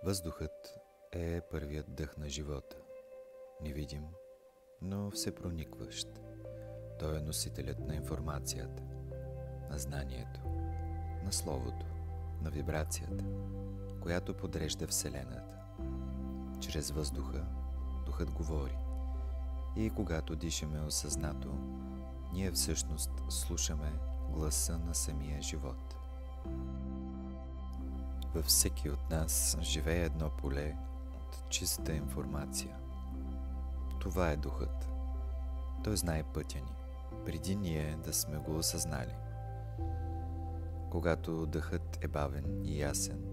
Въздухът е първият дъх на живота. Невидим, но всепроникващ. Той е носителят на информацията, на знанието, на словото, на вибрацията, която подрежда Вселената. Чрез въздуха духът говори. И когато дишаме осъзнато, ние всъщност слушаме гласа на самия живот. Във всеки от нас живее едно поле от чиста информация. Това е духът. Той знае пътя ни, преди ние да сме го осъзнали. Когато дъхът е бавен и ясен,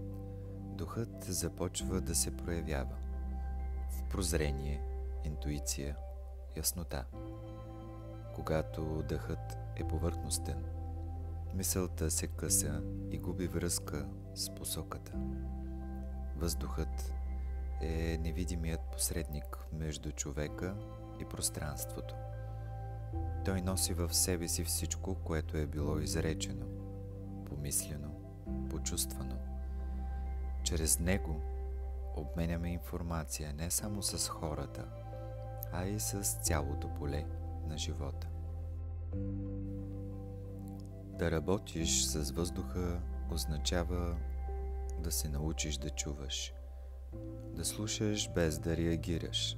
духът започва да се проявява в прозрение, интуиция, яснота. Когато дъхът е повърхностен, мисълта се къса и губи връзка с посоката. Въздухът е невидимият посредник между човека и пространството. Той носи в себе си всичко, което е било изречено, помислено, почувствано. Чрез него обменяме информация не само с хората, а и с цялото поле на живота. Да работиш с въздуха означава да се научиш да чуваш, да слушаш без да реагираш,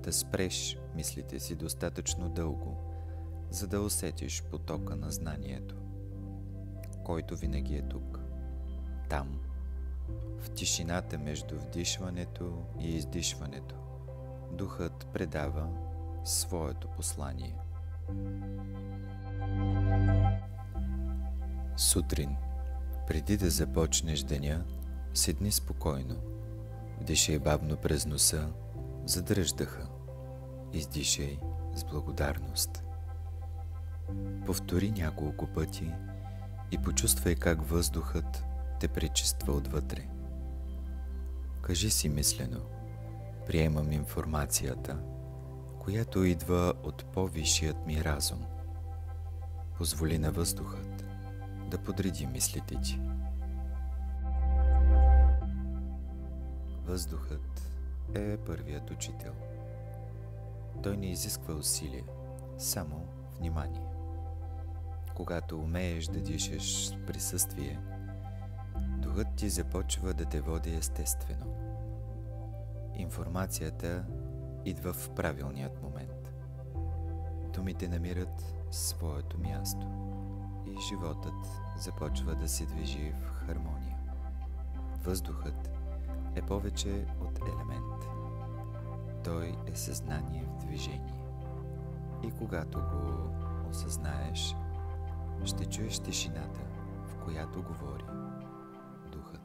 да спреш мислите си достатъчно дълго, за да усетиш потока на знанието, който винаги е тук, там, в тишината между вдишването и издишването. Духът предава своето послание. Сутрин, преди да започнеш деня, седни спокойно. Вдишай бавно през носа, задръж дъха. Издишай с благодарност. Повтори няколко пъти и почувствай как въздухът те пречиства отвътре. Кажи си мислено: приемам информацията, която идва от по-висшият ми разум. Позволи на въздухът да подреди мислите ти. Въздухът е първият учител. Той не изисква усилие, само внимание. Когато умееш да дишаш с присъствие, духът ти започва да те води естествено. Информацията идва в правилният момент. Думите намират своето място и животът започва да се движи в хармония. Въздухът е повече от елемент. Той е съзнание в движение. И когато го осъзнаеш, ще чуеш тишината, в която говори духът.